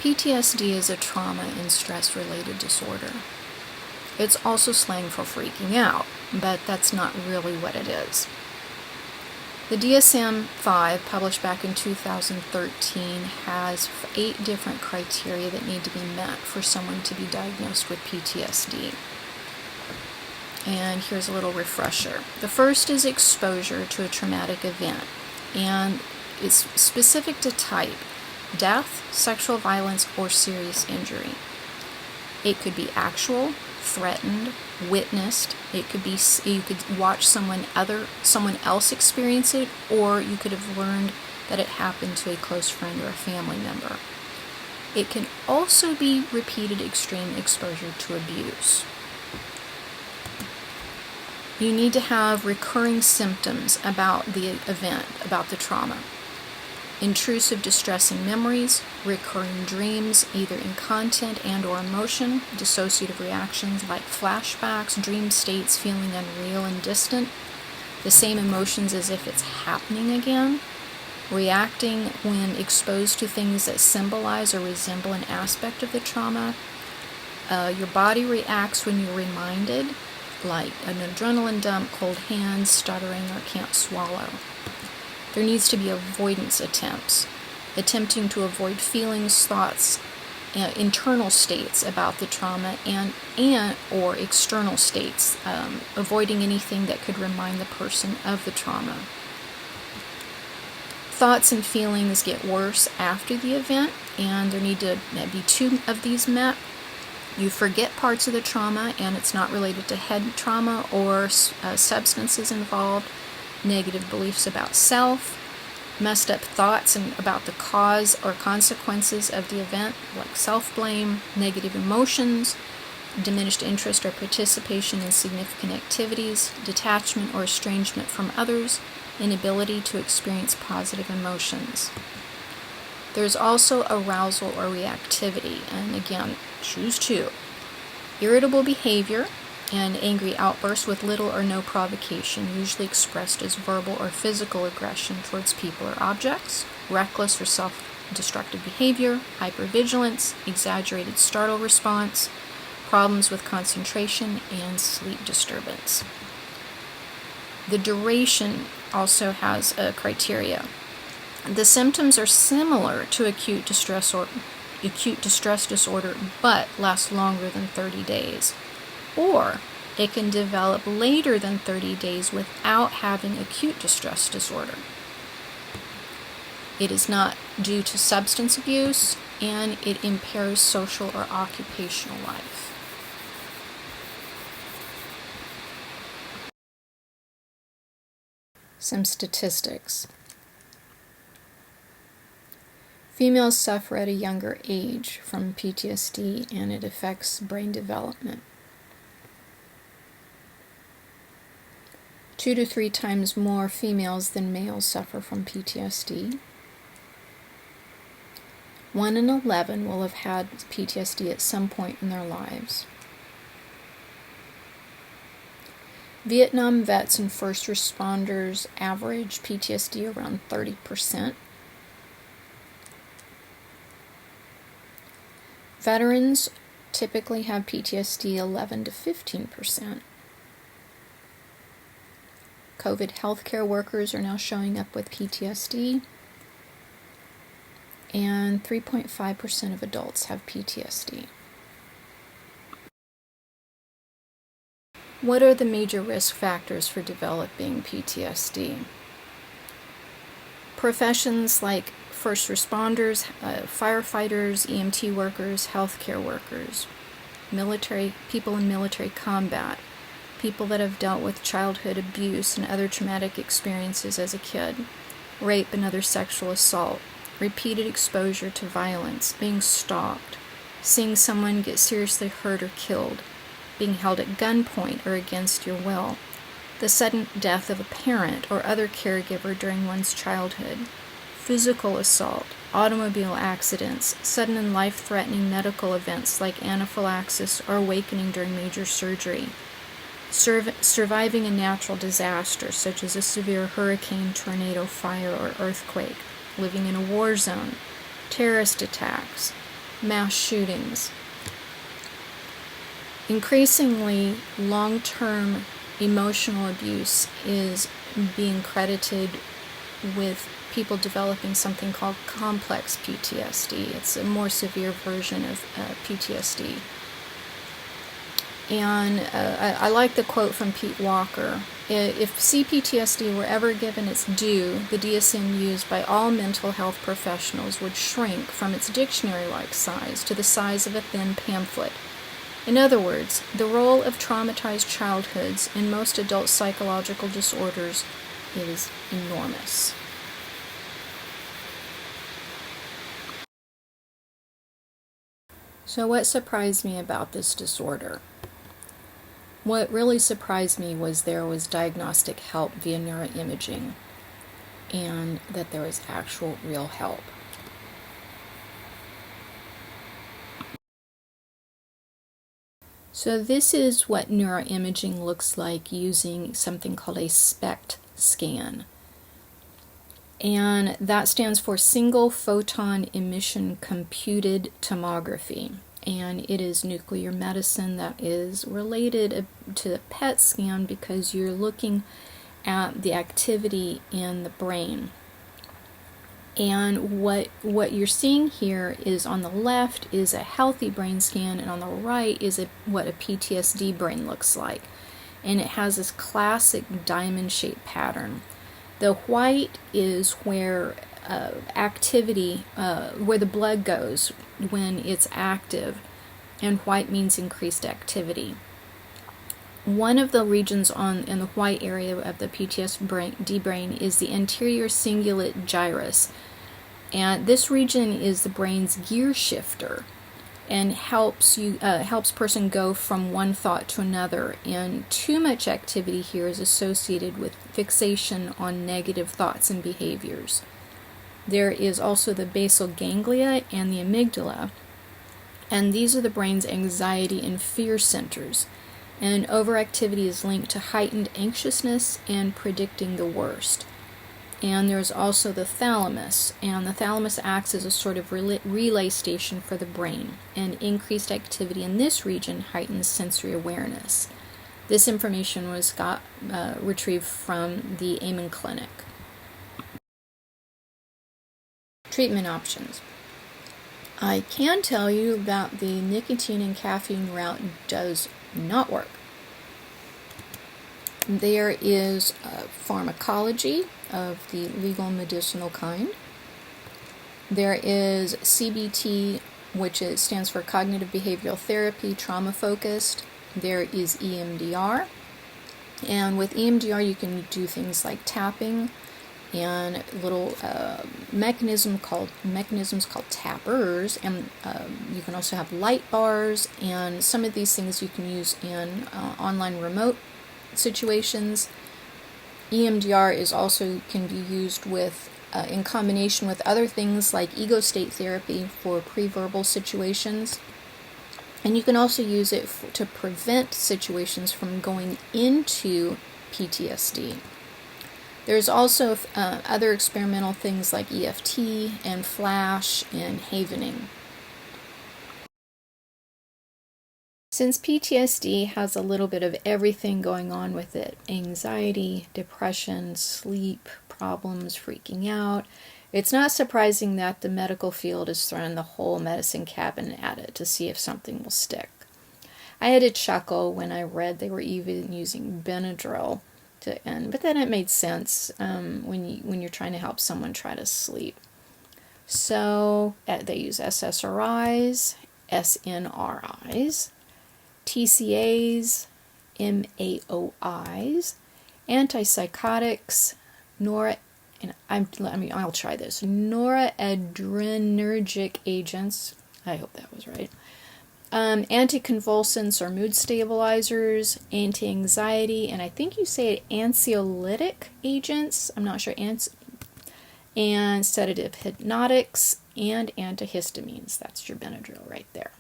PTSD is a trauma and stress-related disorder. It's also slang for freaking out, but that's not really what it is. The DSM-5, published back in 2013, has 8 different criteria that need to be met for someone to be diagnosed with PTSD. And here's a little refresher. The first is exposure to a traumatic event, and it's specific to type: death, sexual violence, or serious injury. It could be actual, threatened, witnessed. It could be, you could watch someone else experience it, or you could have learned that it happened to a close friend or a family member. It can also be repeated extreme exposure to abuse. You need to have recurring symptoms about the event, about the trauma. Intrusive, distressing memories, recurring dreams, either in content and or emotion, dissociative reactions like flashbacks, dream states feeling unreal and distant, the same emotions as if it's happening again, reacting when exposed to things that symbolize or resemble an aspect of the trauma. Your body reacts when you're reminded, like an adrenaline dump, cold hands, stuttering, or can't swallow. There needs to be avoidance attempts, attempting to avoid feelings, thoughts, internal states about the trauma and or external states, avoiding anything that could remind the person of the trauma. Thoughts and feelings get worse after the event, and there need to be 2 of these met. You forget parts of the trauma, and it's not related to head trauma or substances involved. Negative beliefs about self, messed up thoughts and about the cause or consequences of the event, like self-blame, negative emotions, diminished interest or participation in significant activities, detachment or estrangement from others, inability to experience positive emotions. There's also arousal or reactivity, and again, choose 2. Irritable behavior and angry outbursts with little or no provocation, usually expressed as verbal or physical aggression towards people or objects, reckless or self-destructive behavior, hypervigilance, exaggerated startle response, problems with concentration, and sleep disturbance. The duration also has a criteria. The symptoms are similar to acute distress disorder, but last longer than 30 days. Or it can develop later than 30 days without having acute distress disorder. It is not due to substance abuse, and it impairs social or occupational life. Some statistics. Females suffer at a younger age from PTSD, and it affects brain development. 2 to 3 times more females than males suffer from PTSD. 1 in 11 will have had PTSD at some point in their lives. Vietnam vets and first responders average PTSD around 30%. Veterans typically have PTSD 11 to 15%. COVID healthcare workers are now showing up with PTSD, and 3.5% of adults have PTSD. What are the major risk factors for developing PTSD? Professions like first responders, firefighters, EMT workers, healthcare workers, military, people in military combat, people that have dealt with childhood abuse and other traumatic experiences as a kid, rape and other sexual assault, repeated exposure to violence, being stalked, seeing someone get seriously hurt or killed, being held at gunpoint or against your will, the sudden death of a parent or other caregiver during one's childhood, physical assault, automobile accidents, sudden and life-threatening medical events like anaphylaxis or awakening during major surgery, surviving a natural disaster such as a severe hurricane, tornado, fire, or earthquake, living in a war zone, terrorist attacks, mass shootings. Increasingly, long-term emotional abuse is being credited with people developing something called complex PTSD. It's a more severe version of PTSD. And I like the quote from Pete Walker. If CPTSD were ever given its due, the DSM used by all mental health professionals would shrink from its dictionary-like size to the size of a thin pamphlet. In other words, the role of traumatized childhoods in most adult psychological disorders is enormous. So what surprised me about this disorder? What really surprised me was there was diagnostic help via neuroimaging, and that there was actual real help. So this is what neuroimaging looks like using something called a SPECT scan. And that stands for Single Photon Emission Computed Tomography. And it is nuclear medicine that is related to the PET scan because you're looking at the activity in the brain. And what you're seeing here is on the left is a healthy brain scan, and on the right is what a PTSD brain looks like. And it has this classic diamond-shaped pattern. The white is where activity, where the blood goes when it's active, and white means increased activity. One of the regions in the white area of the PTSD brain is the anterior cingulate gyrus, and this region is the brain's gear shifter and helps person go from one thought to another. And too much activity here is associated with fixation on negative thoughts and behaviors. There is also the basal ganglia and the amygdala, and these are the brain's anxiety and fear centers. And overactivity is linked to heightened anxiousness and predicting the worst. And there's also the thalamus, and the thalamus acts as a sort of relay station for the brain, and increased activity in this region heightens sensory awareness. This information was retrieved from the Amen Clinic. Treatment options. I can tell you that the nicotine and caffeine route does not work. There is pharmacology of the legal medicinal kind. There is CBT, which stands for Cognitive Behavioral Therapy, trauma focused. There is EMDR, and with EMDR you can do things like tapping and little mechanisms called tappers, and you can also have light bars, and some of these things you can use in online remote situations. EMDR is also can be used with in combination with other things like ego state therapy for pre-verbal situations, and you can also use it to prevent situations from going into PTSD. There's also other experimental things like EFT and flash and havening. Since PTSD has a little bit of everything going on with it, anxiety, depression, sleep problems, freaking out, it's not surprising that the medical field has thrown the whole medicine cabinet at it to see if something will stick. I had to chuckle when I read they were even using Benadryl to end, but then it made sense when you're trying to help someone try to sleep. So they use SSRIs, SNRIs, TCAs, MAOIs, antipsychotics, I'll try this, noradrenergic agents, I hope that was right, anticonvulsants or mood stabilizers, anti-anxiety, and I think you say anxiolytic agents, I'm not sure, and sedative hypnotics, and antihistamines. That's your Benadryl right there.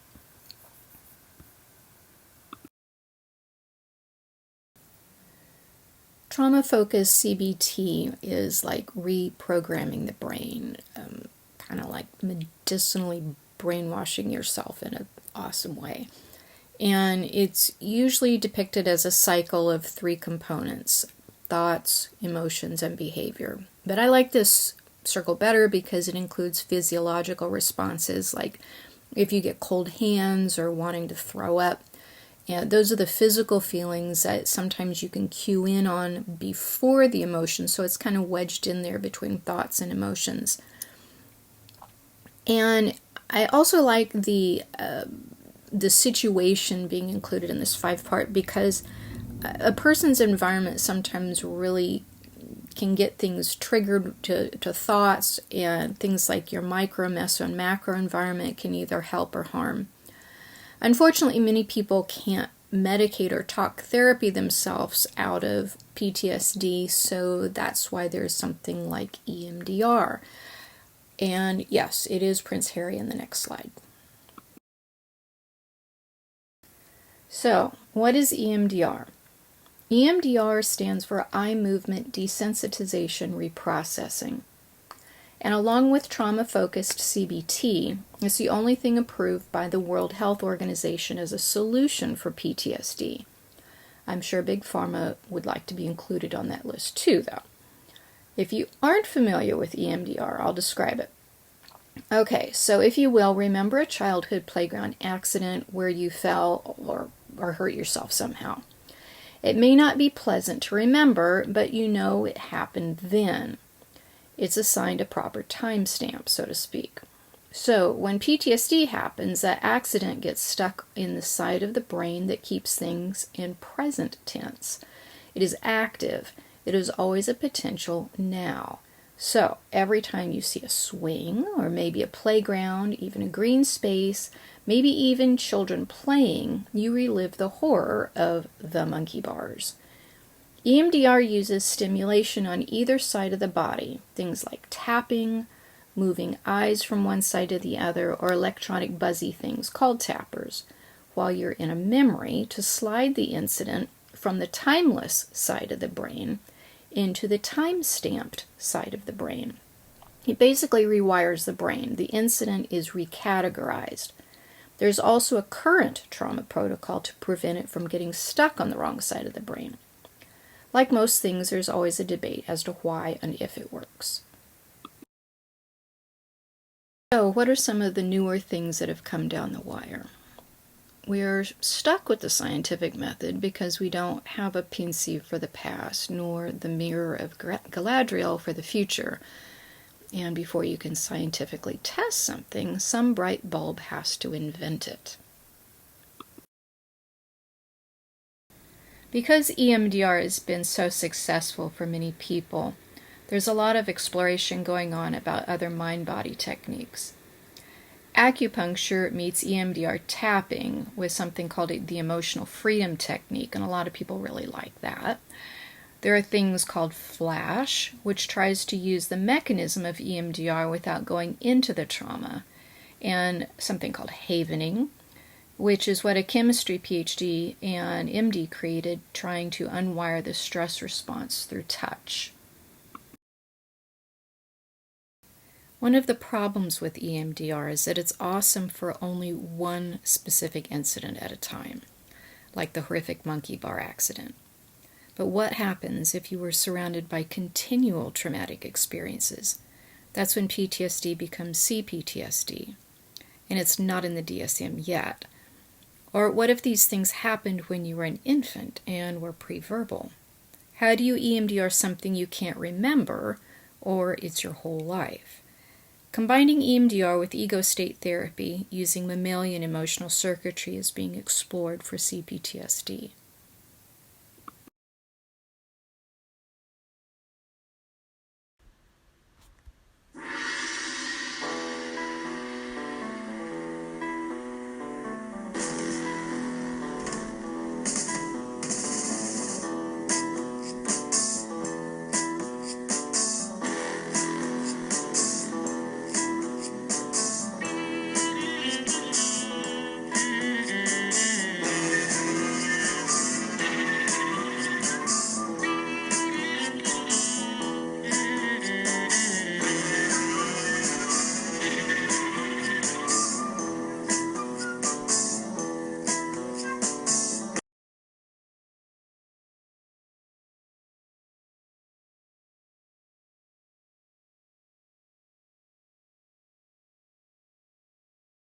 Trauma-focused CBT is like reprogramming the brain, kind of like medicinally brainwashing yourself in an awesome way. And it's usually depicted as a cycle of 3 components: thoughts, emotions, and behavior. But I like this circle better because it includes physiological responses, like if you get cold hands or wanting to throw up. And those are the physical feelings that sometimes you can cue in on before the emotions, so it's kind of wedged in there between thoughts and emotions. And I also like the situation being included in this 5-part, because a person's environment sometimes really can get things triggered to thoughts, and things like your micro, meso, and macro environment can either help or harm. Unfortunately, many people can't medicate or talk therapy themselves out of PTSD, so that's why there's something like EMDR. And yes, it is Prince Harry in the next slide. So, what is EMDR? EMDR stands for Eye Movement Desensitization Reprocessing. And along with trauma-focused CBT, it's the only thing approved by the World Health Organization as a solution for PTSD. I'm sure Big Pharma would like to be included on that list too, though. If you aren't familiar with EMDR, I'll describe it. Okay, so if you will, remember a childhood playground accident where you fell or hurt yourself somehow. It may not be pleasant to remember, but you know it happened then. It's assigned a proper timestamp, so to speak. So when PTSD happens, that accident gets stuck in the side of the brain that keeps things in present tense. It is active. It is always a potential now. So every time you see a swing, or maybe a playground, even a green space, maybe even children playing, you relive the horror of the monkey bars. EMDR uses stimulation on either side of the body, things like tapping, moving eyes from one side to the other, or electronic buzzy things called tappers, while you're in a memory to slide the incident from the timeless side of the brain into the time-stamped side of the brain. It basically rewires the brain. The incident is recategorized. There's also a current trauma protocol to prevent it from getting stuck on the wrong side of the brain. Like most things, there's always a debate as to why and if it works. So, what are some of the newer things that have come down the wire? We're stuck with the scientific method because we don't have a pince for the past, nor the mirror of Galadriel for the future. And before you can scientifically test something, some bright bulb has to invent it. Because EMDR has been so successful for many people, there's a lot of exploration going on about other mind-body techniques. Acupuncture meets EMDR tapping with something called the emotional freedom technique, and a lot of people really like that. There are things called flash, which tries to use the mechanism of EMDR without going into the trauma, and something called havening, which is what a chemistry PhD and MD created, trying to unwire the stress response through touch. One of the problems with EMDR is that it's awesome for only one specific incident at a time, like the horrific monkey bar accident. But what happens if you were surrounded by continual traumatic experiences? That's when PTSD becomes CPTSD, and it's not in the DSM yet. Or what if these things happened when you were an infant and were pre-verbal? How do you EMDR something you can't remember, or it's your whole life? Combining EMDR with ego state therapy using mammalian emotional circuitry is being explored for CPTSD.